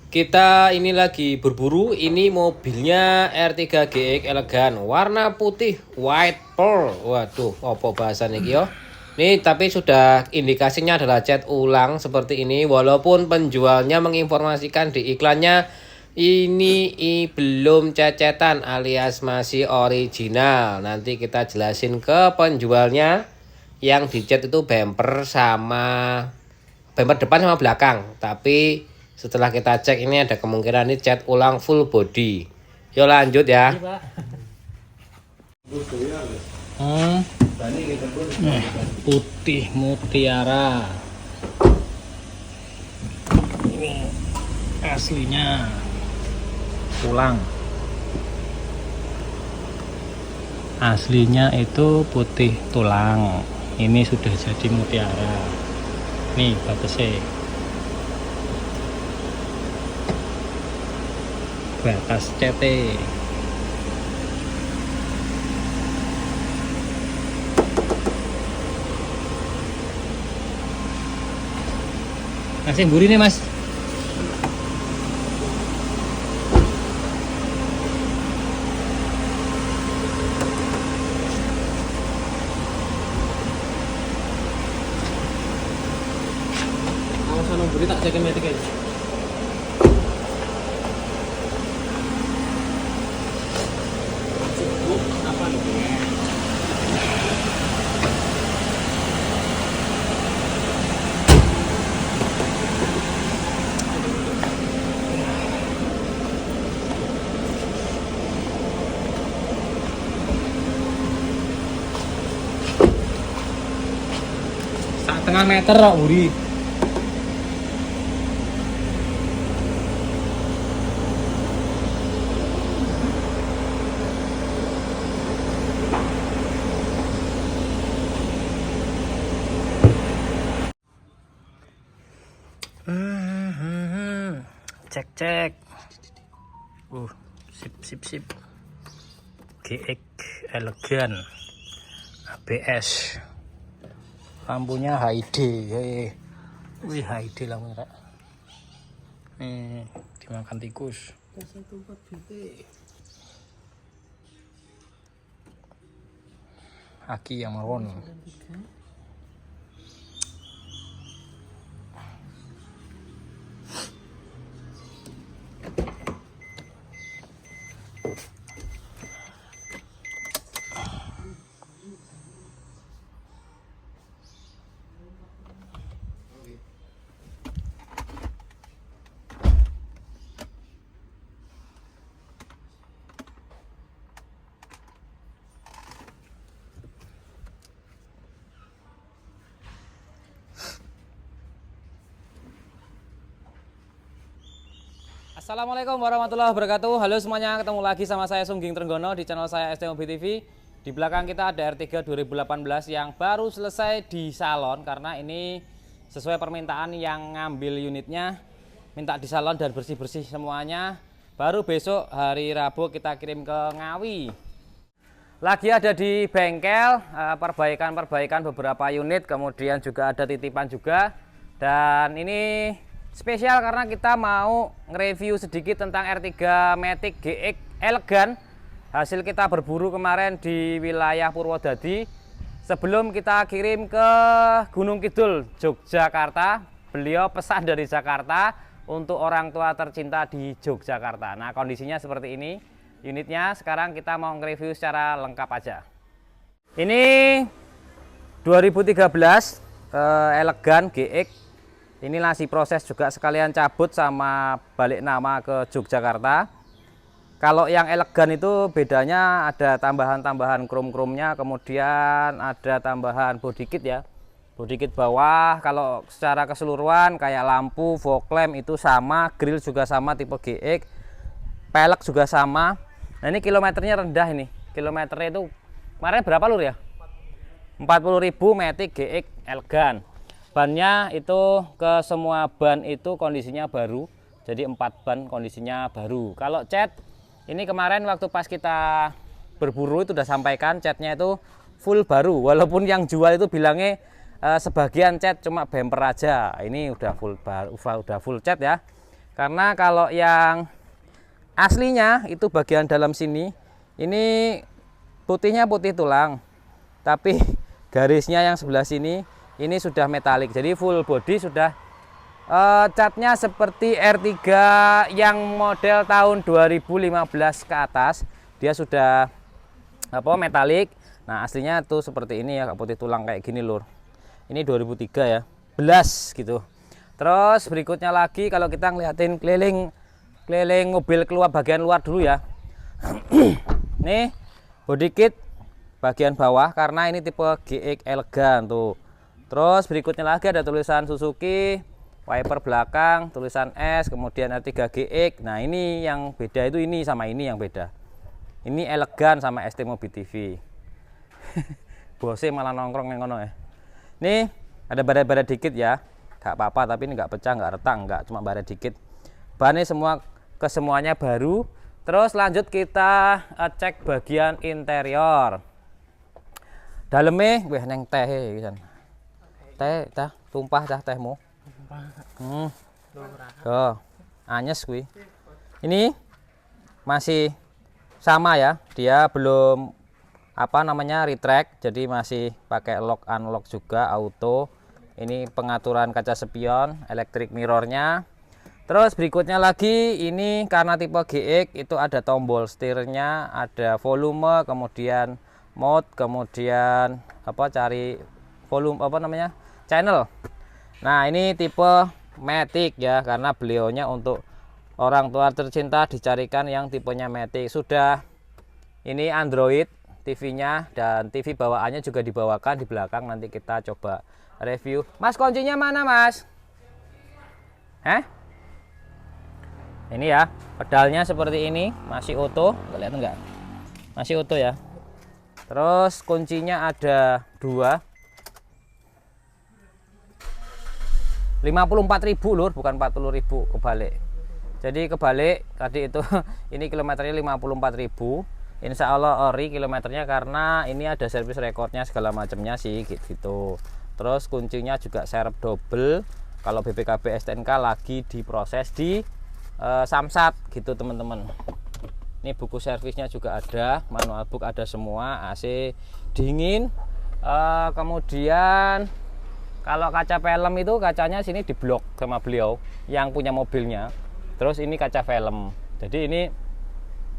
Kita ini lagi berburu. Ini mobilnya R3 GX elegan, warna putih white pearl. Waduh, apa bahasannya iki yo? Nih, tapi sudah indikasinya adalah cat ulang seperti ini. Walaupun penjualnya menginformasikan di iklannya ini belum cecetan alias masih original. Nanti kita jelasin ke penjualnya. Yang dicat itu bumper depan sama belakang. Tapi setelah kita cek ini ada kemungkinan ini cat ulang full body. Yuk lanjut ya. Iya, Pak. Hmm. Putih mutiara. Ini aslinya tulang. Aslinya itu putih tulang. Ini sudah jadi mutiara. Nih batasnya. Batas CT. Masih buri nih mas. Awas nang buri tak jaga metik aja. Setengah meter kok buri. Cek. Sip. GX elegan. ABS. Lampunya HD. Wih, HD lampunya, Kak. Nih, dimakan tikus. Aki yang marun. Assalamualaikum warahmatullahi wabarakatuh. Halo semuanya, ketemu lagi sama saya Sungging Trenggono di channel saya ST Mobil TV. Di belakang kita ada R3 2018 yang baru selesai di salon karena ini sesuai permintaan yang ngambil unitnya, minta di salon dan bersih-bersih semuanya. Baru besok hari Rabu kita kirim ke Ngawi. Lagi ada di bengkel, perbaikan beberapa unit, kemudian juga ada titipan juga. Dan ini spesial karena kita mau nge-review sedikit tentang R3 Matic GX elegan. Hasil kita berburu kemarin di wilayah Purwodadi. Sebelum kita kirim ke Gunung Kidul, Yogyakarta, beliau pesan dari Jakarta untuk orang tua tercinta di Yogyakarta. Nah, kondisinya seperti ini. Unitnya sekarang kita mau nge-review secara lengkap aja. Ini 2013 elegan GX. Ini masih proses juga sekalian cabut sama balik nama ke Yogyakarta. Kalau yang elegan itu bedanya ada tambahan-tambahan krom-kromnya, kemudian ada tambahan body kit ya. Body kit bawah, kalau secara keseluruhan kayak lampu, fog lamp itu sama, grill juga sama tipe GX, pelek juga sama. Nah ini kilometernya rendah ini. Kilometernya itu kemarin berapa lur ya? 40.000 Matic GX elegan. Bannya itu ke semua ban itu kondisinya baru, jadi 4 ban kondisinya baru. Kalau cat ini kemarin waktu pas kita berburu itu udah sampaikan catnya itu full baru, walaupun yang jual itu bilangnya sebagian cat cuma bumper aja. Ini udah full cat ya. Karena kalau yang aslinya itu bagian dalam sini, ini putihnya putih tulang, tapi garisnya yang sebelah sini ini sudah metalik. Jadi full body sudah catnya seperti R3 yang model tahun 2015 ke atas, dia sudah metalik. Nah aslinya tuh seperti ini ya, putih tulang kayak gini lur. Ini 2003 ya, belas gitu. Terus berikutnya lagi kalau kita ngeliatin keliling mobil keluar bagian luar dulu ya. Nih body kit bagian bawah karena ini tipe GX elegan tuh. Terus berikutnya lagi ada tulisan Suzuki, wiper belakang tulisan S, kemudian R3 GX. Nah ini yang beda itu ini sama ini yang beda. Ini elegan sama ST Mobil TV. Bosnya malah nongkrong yang ngono ya. Nih ada baret-baret dikit ya. Gak apa-apa, tapi ini nggak pecah, nggak retak, nggak, cuma baret dikit. Bannya semua kesemuanya baru. Terus lanjut kita cek bagian interior. Dalamnya, weh neng teh kan. Teh, tumpah dah tehmu. Tuh, anyes kuwi. Ini masih sama ya, dia belum retract, jadi masih pakai lock unlock juga auto. Ini pengaturan kaca spion, electric mirrornya. Terus berikutnya lagi ini karena tipe GX itu ada tombol setirnya, ada volume, kemudian mode, kemudian cari volume channel. Nah ini tipe Matic ya, karena beliaunya untuk orang tua tercinta dicarikan yang tipenya Matic. Sudah ini Android TV-nya dan TV bawaannya juga dibawakan di belakang, nanti kita coba review. Mas kuncinya mana mas? Ini ya, pedalnya seperti ini, masih auto, kelihatan nggak? Masih auto ya. Terus kuncinya ada 2. 54.000 lur, bukan 40.000, kebalik. Jadi kebalik tadi itu ini kilometernya 54.000. Insya Allah ori kilometernya karena ini ada servis rekornya segala macamnya sih gitu. Terus kuncinya juga serep double. Kalau BPKB STNK lagi diproses di Samsat gitu teman-teman. Ini buku servisnya juga ada, manual book ada semua, AC dingin. Kemudian kalau kaca film itu kacanya sini diblok sama beliau yang punya mobilnya. Terus ini kaca film. Jadi ini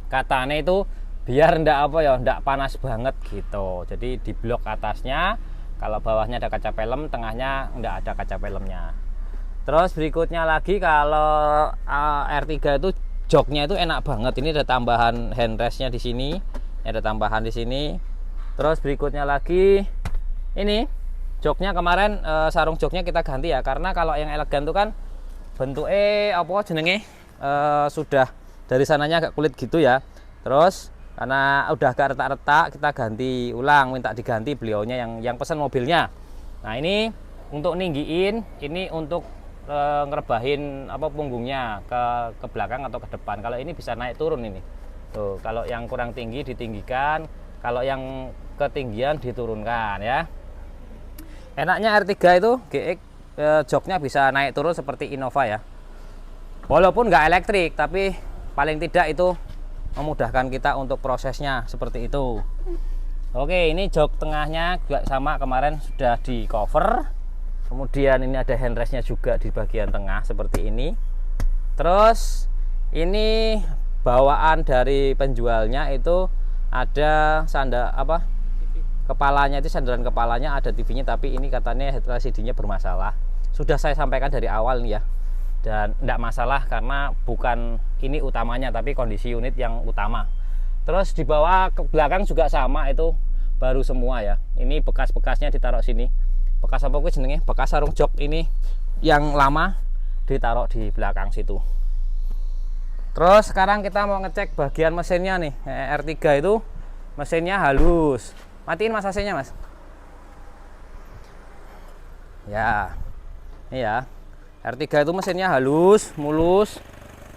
katanya itu biar ndak panas banget gitu. Jadi diblok atasnya. Kalau bawahnya ada kaca film, tengahnya enggak ada kaca filmnya. Terus berikutnya lagi kalau R3 itu joknya itu enak banget. Ini ada tambahan handrestnya di sini, ada tambahan di sini. Terus berikutnya lagi ini joknya kemarin sarung joknya kita ganti ya, karena kalau yang elegan itu kan bentuknya sudah dari sananya agak kulit gitu ya. Terus karena udah agak retak-retak kita ganti ulang, minta diganti beliaunya yang pesan mobilnya. Nah ini untuk ninggiin, ini untuk ngerebahin punggungnya ke belakang atau ke depan. Kalau ini bisa naik turun ini tuh, kalau yang kurang tinggi ditinggikan, kalau yang ketinggian diturunkan ya. Enaknya R3 itu GX joknya bisa naik turun seperti Innova ya, walaupun nggak elektrik, tapi paling tidak itu memudahkan kita untuk prosesnya seperti itu. Oke, ini jok tengahnya juga sama, kemarin sudah di cover. Kemudian ini ada handrestnya juga di bagian tengah seperti ini. Terus ini bawaan dari penjualnya itu ada kepalanya, itu sandaran kepalanya ada TV-nya, tapi ini katanya LCD-nya bermasalah. Sudah saya sampaikan dari awal nih ya, dan tidak masalah karena bukan ini utamanya, tapi kondisi unit yang utama. Terus di bawah ke belakang juga sama, itu baru semua ya. Ini bekas-bekasnya ditaruh sini. Bekas apa gue jenenge? Bekas sarung jok ini yang lama ditaruh di belakang situ. Terus sekarang kita mau ngecek bagian mesinnya nih. R3 itu mesinnya halus. Matiin mas AC-nya mas. Ya, ini ya. R3 itu mesinnya halus, mulus.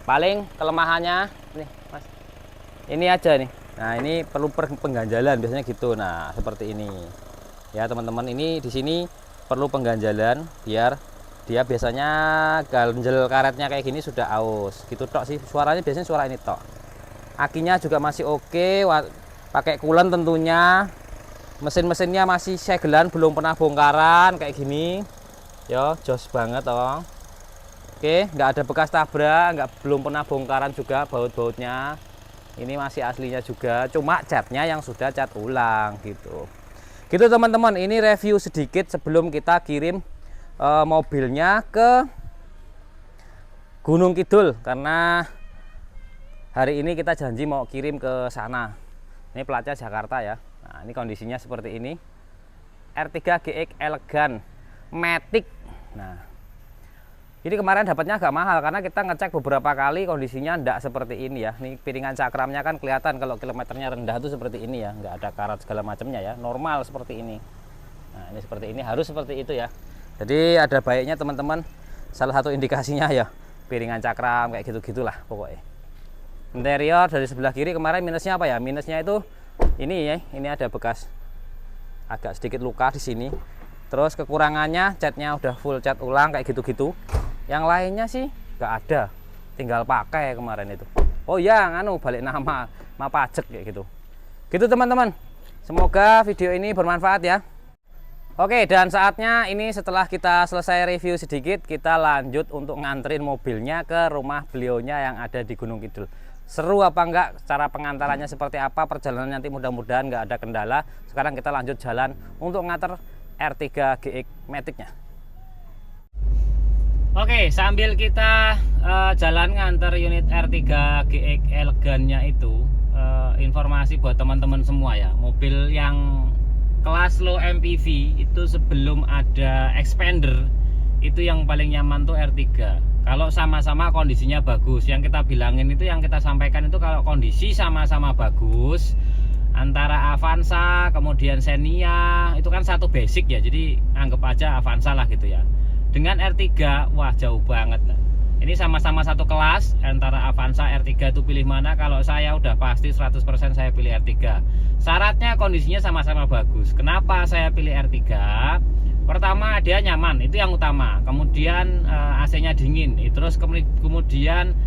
Paling kelemahannya nih mas, ini aja nih. Nah ini perlu pengganjalan biasanya gitu. Nah seperti ini ya teman-teman, ini di sini perlu pengganjalan biar Dia biasanya ganjel karetnya kayak gini sudah aus gitu tok sih, suaranya biasanya suara ini tok. Akinya juga masih oke, pakai coolant tentunya. Mesin-mesinnya masih segelan, belum pernah bongkaran kayak gini. Yo, jos banget toh. Oke, nggak ada bekas tabrak, belum pernah bongkaran juga baut-bautnya. Ini masih aslinya juga, cuma catnya yang sudah cat ulang gitu. Gitu teman-teman, ini review sedikit sebelum kita kirim mobilnya ke Gunung Kidul, karena hari ini kita janji mau kirim ke sana. Ini platnya Jakarta ya. Nah, ini kondisinya seperti ini. R3 GX Elegan Matic. Nah, ini kemarin dapatnya agak mahal karena kita ngecek beberapa kali kondisinya enggak seperti ini ya. Ini piringan cakramnya kan kelihatan kalau kilometernya rendah tuh seperti ini ya, nggak ada karat segala macamnya ya, normal seperti ini. Nah, ini seperti ini, harus seperti itu ya. Jadi ada baiknya teman-teman, salah satu indikasinya ya piringan cakram kayak gitu-gitulah pokoknya. Interior dari sebelah kiri kemarin minusnya apa ya? Minusnya itu ini ya, ini ada bekas agak sedikit luka di sini. Terus kekurangannya catnya udah full cat ulang kayak gitu-gitu. Yang lainnya sih nggak ada, tinggal pakai kemarin itu. Oh ya, balik nama pajak kayak gitu. Gitu teman-teman. Semoga video ini bermanfaat ya. Oke, dan saatnya ini setelah kita selesai review sedikit, kita lanjut untuk nganterin mobilnya ke rumah beliaunya yang ada di Gunung Kidul. Seru apa enggak, cara pengantarannya seperti apa, perjalanan nanti mudah-mudahan nggak ada kendala. Sekarang kita lanjut jalan untuk nganter R3 GX Matic-nya. Oke, sambil kita jalan nganter unit R3 GX Elegan-nya itu, informasi buat teman-teman semua ya, mobil yang kelas low MPV itu sebelum ada expander itu yang paling nyaman tuh R3. Kalau sama-sama kondisinya bagus, yang kita bilangin itu, yang kita sampaikan itu kalau kondisi sama-sama bagus, antara Avanza kemudian Xenia itu kan satu basic ya, jadi anggap aja Avanza lah gitu ya. Dengan R3 wah jauh banget. Ini sama-sama satu kelas, antara Avanza R3 itu pilih mana? Kalau saya udah pasti 100% saya pilih R3. Syaratnya kondisinya sama-sama bagus. Kenapa saya pilih R3? Pertama dia nyaman, itu yang utama. Kemudian AC-nya dingin. Terus kemudian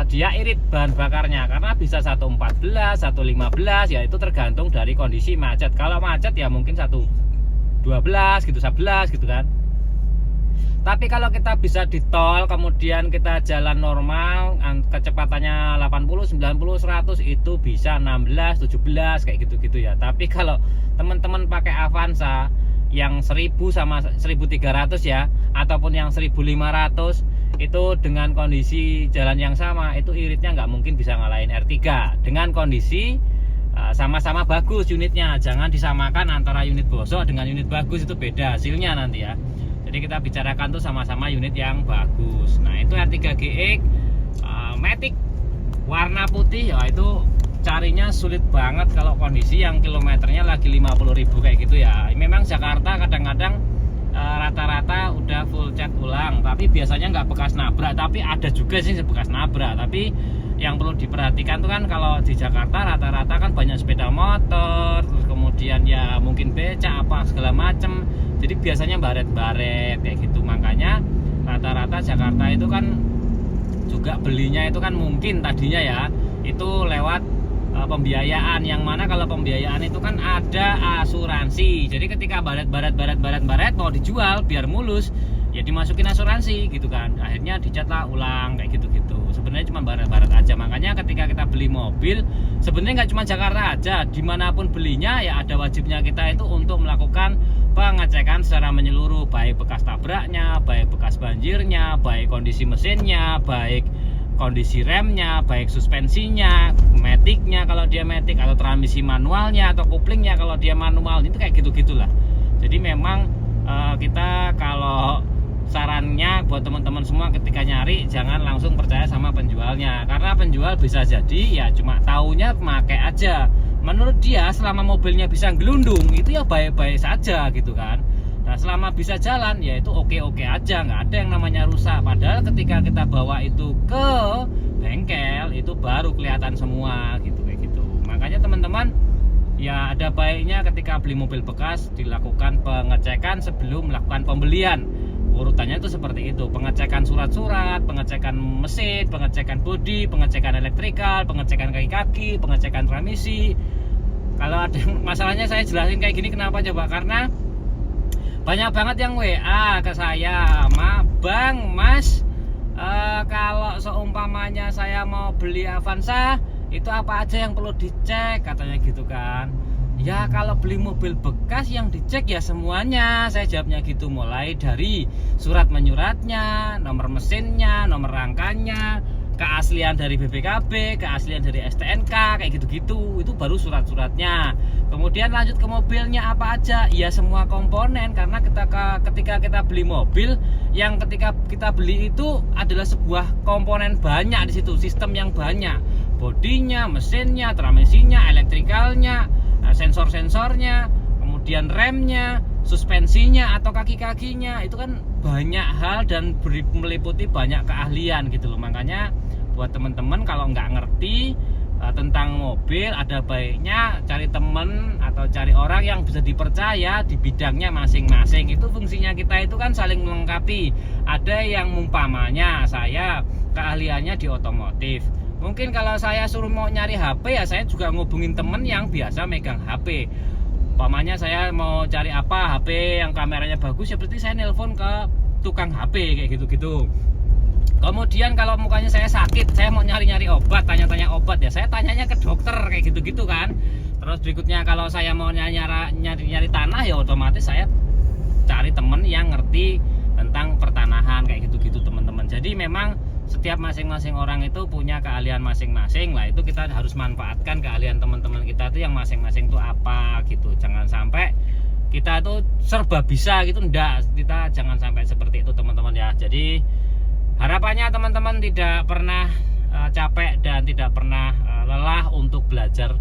dia irit bahan bakarnya karena bisa 114, 115 ya, itu tergantung dari kondisi macet. Kalau macet ya mungkin 112 gitu, 11 gitu kan. Tapi kalau kita bisa di tol, kemudian kita jalan normal, kecepatannya 80, 90, 100 itu bisa 16, 17 kayak gitu-gitu ya. Tapi kalau teman-teman pakai Avanza yang 1000 sama 1300 ya, ataupun yang 1500 itu dengan kondisi jalan yang sama, itu iritnya nggak mungkin bisa ngalahin R3 dengan kondisi sama-sama bagus unitnya. Jangan disamakan antara unit bosok dengan unit bagus, itu beda hasilnya nanti ya. Jadi kita bicarakan tuh sama-sama unit yang bagus. Nah itu R3 GX Matic warna putih ya, itu carinya sulit banget kalau kondisi yang kilometernya lagi 50.000 kayak gitu ya. Memang Jakarta kadang-kadang rata-rata udah full cat ulang, tapi biasanya nggak bekas nabrak. Tapi ada juga sih bekas nabrak. Tapi yang perlu diperhatikan tuh kan kalau di Jakarta rata-rata kan banyak sepeda motor, terus kemudian ya mungkin becak apa segala macem. Jadi biasanya baret-baret kayak gitu. Makanya rata-rata Jakarta itu kan juga belinya itu kan mungkin tadinya ya itu lewat pembiayaan, yang mana kalau pembiayaan itu kan ada asuransi. Jadi ketika baret mau dijual biar mulus ya dimasukin asuransi gitu kan, akhirnya dicatlah ulang kayak gitu-gitu. Sebenarnya cuma baret aja. Makanya ketika kita beli mobil sebenarnya nggak cuma Jakarta aja, dimanapun belinya ya ada wajibnya kita itu untuk melakukan pengecekan secara menyeluruh, baik bekas tabraknya, baik bekas banjirnya, baik kondisi mesinnya, baik kondisi remnya, baik suspensinya, maticnya kalau dia matic, atau transmisi manualnya, atau couplingnya kalau dia manual, itu kayak gitu-gitulah. Jadi memang kita kalau sarannya buat teman-teman semua ketika nyari jangan langsung percaya sama penjualnya, karena penjual bisa jadi ya cuma taunya pakai aja. Menurut dia selama mobilnya bisa gelundung itu ya baik-baik saja gitu kan. Nah selama bisa jalan ya itu oke-oke aja, nggak ada yang namanya rusak. Padahal ketika kita bawa itu ke bengkel itu baru kelihatan semua gitu kayak gitu. Makanya teman-teman ya ada baiknya ketika beli mobil bekas dilakukan pengecekan sebelum melakukan pembelian. urutannya itu seperti itu, pengecekan surat-surat, pengecekan mesin, pengecekan bodi, pengecekan elektrikal, pengecekan kaki-kaki, pengecekan transmisi. Kalau ada masalahnya saya jelasin kayak gini kenapa coba, karena banyak banget yang WA ke saya, Bang, Mas, kalau seumpamanya saya mau beli Avanza, itu apa aja yang perlu dicek, katanya gitu kan. Ya kalau beli mobil bekas yang dicek ya semuanya, saya jawabnya gitu, mulai dari surat menyuratnya, nomor mesinnya, nomor rangkanya, keaslian dari BPKB, keaslian dari STNK, kayak gitu-gitu, itu baru surat-suratnya. Kemudian lanjut ke mobilnya apa aja, ya semua komponen, karena ketika kita beli mobil, yang ketika kita beli itu adalah sebuah komponen banyak di situ, sistem yang banyak, bodinya, mesinnya, transmisinya, elektrikalnya, sensor-sensornya, kemudian remnya, suspensinya atau kaki-kakinya, itu kan banyak hal dan meliputi banyak keahlian gitu loh. Makanya buat teman-teman kalau nggak ngerti tentang mobil, ada baiknya cari temen atau cari orang yang bisa dipercaya di bidangnya masing-masing. Itu fungsinya kita itu kan saling melengkapi. Ada yang umpamanya saya keahliannya di otomotif, mungkin kalau saya suruh mau nyari HP ya saya juga ngubungin temen yang biasa megang HP. Umpamanya saya mau cari apa, HP yang kameranya bagus, ya berarti saya nelpon ke tukang HP kayak gitu-gitu. Kemudian kalau mukanya saya sakit, saya mau nyari-nyari obat, tanya-tanya obat, ya saya tanyanya ke dokter kayak gitu-gitu kan. Terus berikutnya kalau saya mau nyari-nyari tanah, ya otomatis saya cari temen yang ngerti tentang pertanahan kayak gitu-gitu teman-teman. Jadi memang setiap masing-masing orang itu punya keahlian masing-masing lah, itu kita harus manfaatkan keahlian teman-teman kita itu yang masing-masing itu apa gitu. Jangan sampai kita itu serba bisa gitu, enggak, kita jangan sampai seperti itu teman-teman ya. Jadi harapannya teman-teman tidak pernah capek dan tidak pernah lelah untuk belajar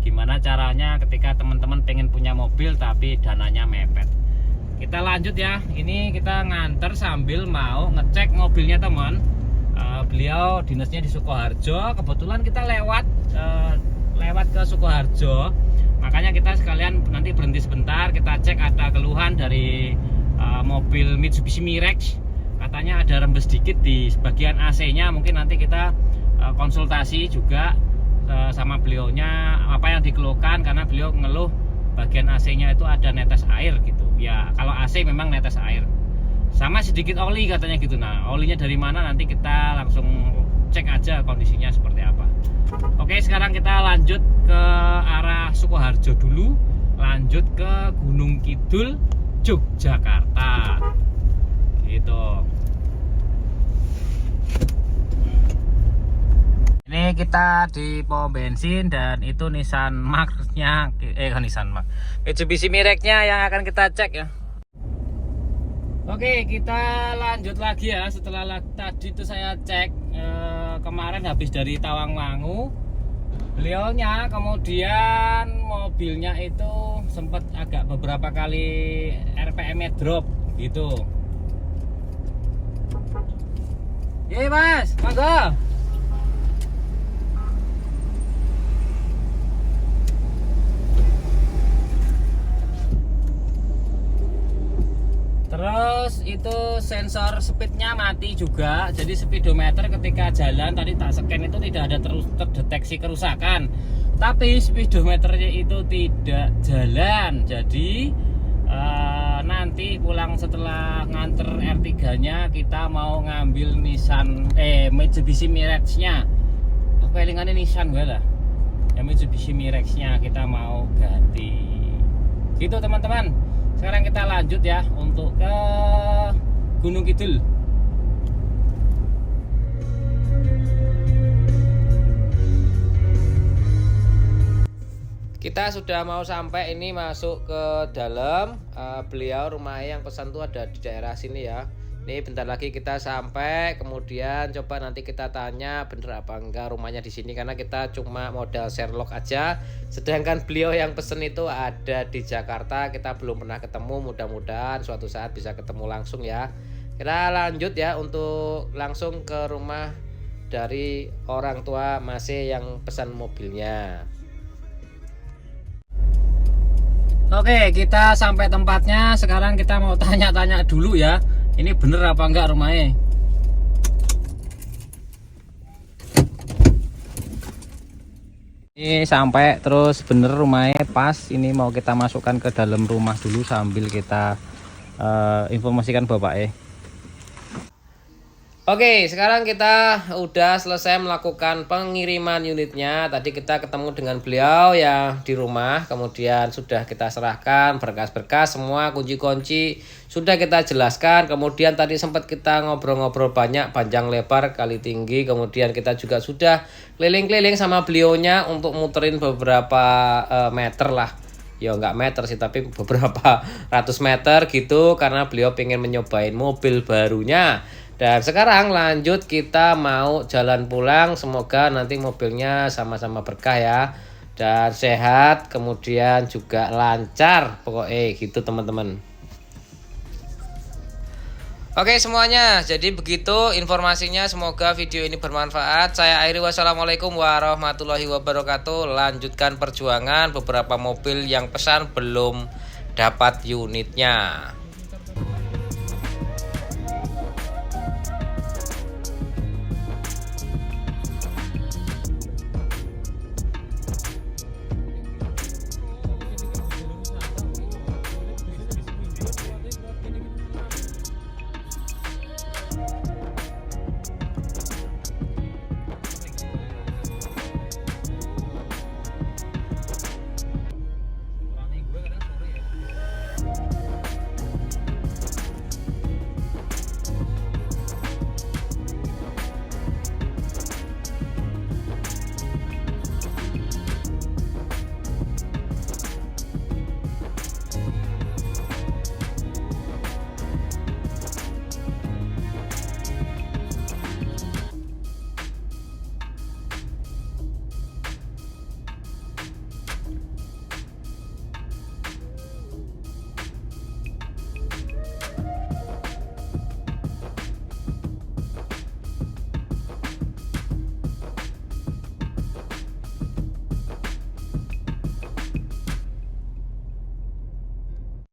gimana caranya ketika teman-teman pengen punya mobil tapi dananya mepet. Kita lanjut ya, ini kita nganter sambil mau ngecek mobilnya teman. Beliau dinasnya di Sukoharjo, kebetulan kita lewat ke Sukoharjo, makanya kita sekalian nanti berhenti sebentar, kita cek ada keluhan dari mobil Mitsubishi Mirage, katanya ada rembes sedikit di bagian AC-nya. Mungkin nanti kita konsultasi juga sama beliaunya apa yang dikeluhkan, karena beliau ngeluh bagian AC-nya itu ada netes air gitu ya. Kalau AC memang netes air sama sedikit oli katanya gitu. Nah, olinya dari mana nanti kita langsung cek aja kondisinya seperti apa. Oke, sekarang kita lanjut ke arah Sukoharjo dulu, lanjut ke Gunung Kidul, Yogyakarta gitu. Ini kita di pom bensin dan itu Nissan Mark-nya, Nissan Mark, Mitsubishi Mirage-nya yang akan kita cek ya. Oke, kita lanjut lagi ya. Setelah tadi itu saya cek kemarin habis dari Tawangmangu, beliaunya kemudian mobilnya itu sempat agak beberapa kali RPM-nya drop gitu. Iya mas, monggo. Terus itu sensor speednya mati juga, jadi speedometer ketika jalan tadi tak scan itu tidak ada terdeteksi kerusakan, tapi speedometernya itu tidak jalan. Jadi nanti pulang setelah nganter R3 nya kita mau ngambil Mitsubishi Mirage nya, apa elingannya Nissan gue lah ya, Mitsubishi Mirage nya kita mau ganti gitu teman-teman. Sekarang kita lanjut ya untuk ke Gunung Kidul. Kita sudah mau sampai, ini masuk ke dalam. Beliau rumahnya yang pesan tuh ada di daerah sini ya. Ini bentar lagi kita sampai, kemudian coba nanti kita tanya bener apa enggak rumahnya di sini, karena kita cuma modal Sherlock aja. Sedangkan beliau yang pesen itu ada di Jakarta, kita belum pernah ketemu. Mudah-mudahan suatu saat bisa ketemu langsung ya. Kita lanjut ya untuk langsung ke rumah dari orang tua Masih yang pesan mobilnya. Oke, kita sampai tempatnya. Sekarang kita mau tanya-tanya dulu ya. Ini bener apa enggak rumahnya? Ini sampai terus bener rumahnya pas. Ini mau kita masukkan ke dalam rumah dulu sambil kita informasikan bapaknya. Oke, sekarang kita udah selesai melakukan pengiriman unitnya. Tadi kita ketemu dengan beliau yang di rumah, kemudian sudah kita serahkan berkas-berkas semua, kunci-kunci sudah kita jelaskan. Kemudian tadi sempat kita ngobrol-ngobrol banyak, panjang lebar, kali tinggi. Kemudian kita juga sudah keliling-keliling sama beliaunya untuk muterin beberapa meter lah. Ya nggak meter sih, tapi beberapa ratus meter gitu, karena beliau pengen mencobain mobil barunya. Dan sekarang lanjut kita mau jalan pulang. Semoga nanti mobilnya sama-sama berkah ya, dan sehat, kemudian juga lancar pokoknya gitu teman-teman. Oke semuanya, jadi begitu informasinya. Semoga video ini bermanfaat. Saya akhiri, wassalamualaikum warahmatullahi wabarakatuh. Lanjutkan perjuangan. Beberapa mobil yang pesan belum dapat unitnya.